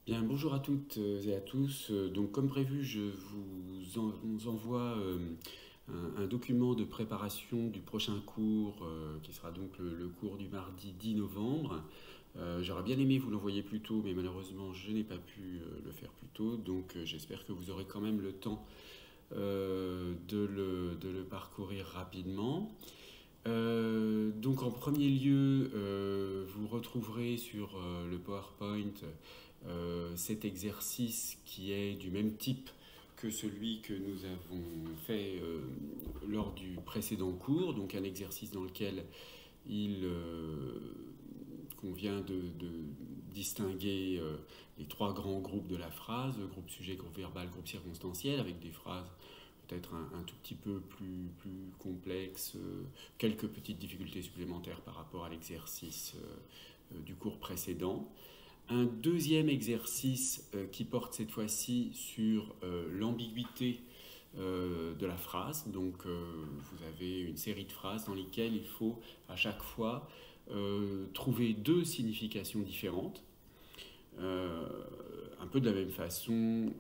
Bien, bonjour à toutes et à tous. Donc, comme prévu, je vous envoie un document de préparation du prochain cours, qui sera donc le cours du mardi 10 novembre. J'aurais bien aimé vous l'envoyer plus tôt, mais malheureusement, je n'ai pas pu le faire plus tôt. Donc, j'espère que vous aurez quand même le temps de le parcourir rapidement. Donc en premier lieu, vous retrouverez sur le PowerPoint cet exercice qui est du même type que celui que nous avons fait lors du précédent cours, donc un exercice dans lequel il convient de distinguer les trois grands groupes de la phrase, le groupe sujet, groupe verbal, groupe circonstanciel, avec des phrases peut-être un tout petit peu plus complexe, quelques petites difficultés supplémentaires par rapport à l'exercice du cours précédent. Un deuxième exercice qui porte cette fois-ci sur l'ambiguïté de la phrase. Donc vous avez une série de phrases dans lesquelles il faut à chaque fois trouver deux significations différentes. Un peu de la même façon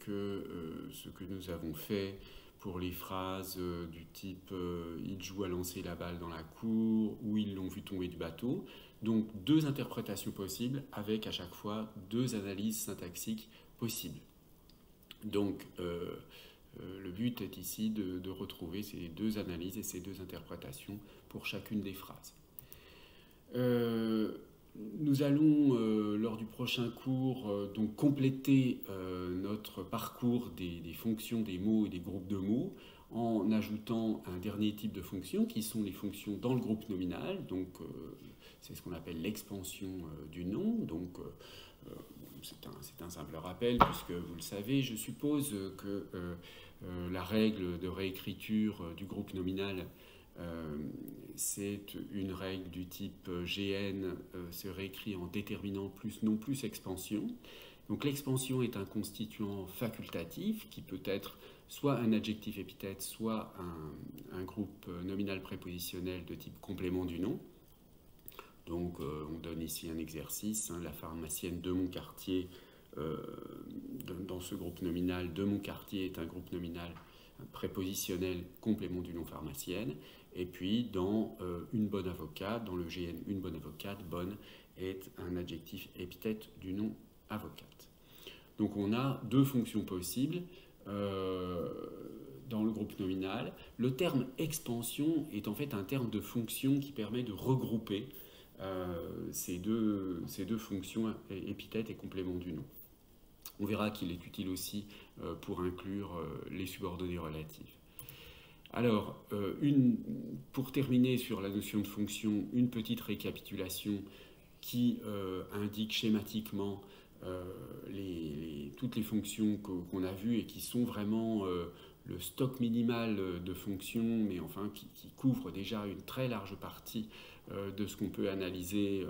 ce que nous avons fait pour les phrases du type ils jouent à lancer la balle dans la cour ou ils l'ont vu tomber du bateau. Donc deux interprétations possibles avec à chaque fois deux analyses syntaxiques possibles. Donc le but est ici de retrouver ces deux analyses et ces deux interprétations pour chacune des phrases. Nous allons, lors du prochain cours, donc compléter notre parcours des fonctions des mots et des groupes de mots en ajoutant un dernier type de fonctions qui sont les fonctions dans le groupe nominal. Donc, c'est ce qu'on appelle l'expansion du nom. Donc, c'est un simple rappel puisque vous le savez. Je suppose que la règle de réécriture du groupe nominal c'est une règle du type GN se réécrit en déterminant plus non plus expansion. Donc l'expansion est un constituant facultatif qui peut être soit un adjectif épithète, soit un groupe nominal prépositionnel de type complément du nom. Donc on donne ici un exercice, la pharmacienne de Montcartier, dans ce groupe nominal de Montcartier est un groupe nominal prépositionnel complément du nom pharmacienne. Et puis dans une bonne avocate, dans le GN une bonne avocate, bonne est un adjectif épithète du nom avocate. Donc on a deux fonctions possibles dans le groupe nominal. Le terme expansion est en fait un terme de fonction qui permet de regrouper ces deux fonctions épithète et complément du nom. On verra qu'il est utile aussi pour inclure les subordonnées relatives. Alors, pour terminer sur la notion de fonction, une petite récapitulation qui indique schématiquement toutes les fonctions qu'on a vues et qui sont vraiment le stock minimal de fonctions, mais enfin qui couvre déjà une très large partie de ce qu'on peut analyser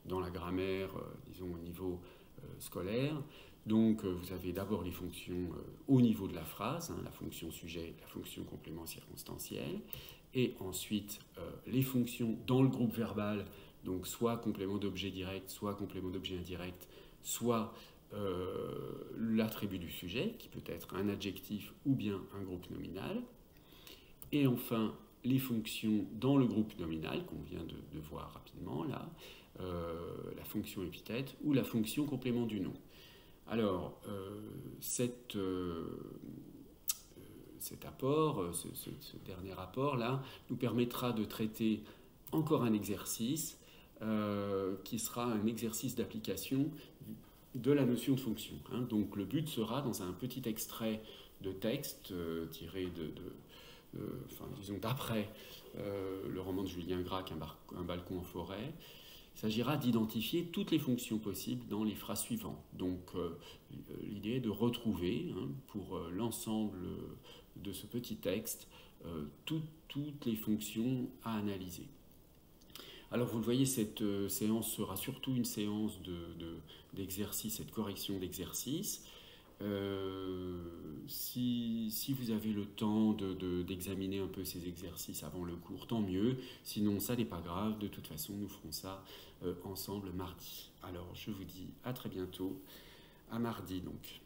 dans la grammaire, disons au niveau scolaire. Donc vous avez d'abord les fonctions au niveau de la phrase, la fonction sujet, la fonction complément circonstanciel, et ensuite les fonctions dans le groupe verbal, donc soit complément d'objet direct, soit complément d'objet indirect, soit l'attribut du sujet, qui peut être un adjectif ou bien un groupe nominal, et enfin les fonctions dans le groupe nominal, qu'on vient de voir rapidement là, la fonction épithète ou la fonction complément du nom. Alors, cet apport, ce dernier apport-là, nous permettra de traiter encore un exercice qui sera un exercice d'application de la notion de fonction. Donc, le but sera, dans un petit extrait de texte tiré disons d'après le roman de Julien Gracq, Un balcon en forêt, il s'agira d'identifier toutes les fonctions possibles dans les phrases suivantes. Donc l'idée est de retrouver, pour l'ensemble de ce petit texte, toutes les fonctions à analyser. Alors vous le voyez, cette séance sera surtout une séance d'exercice et de correction d'exercice. Si vous avez le temps d'examiner un peu ces exercices avant le cours, tant mieux. Sinon, ça n'est pas grave. De toute façon, nous ferons ça ensemble mardi. Alors, je vous dis à très bientôt. À mardi donc.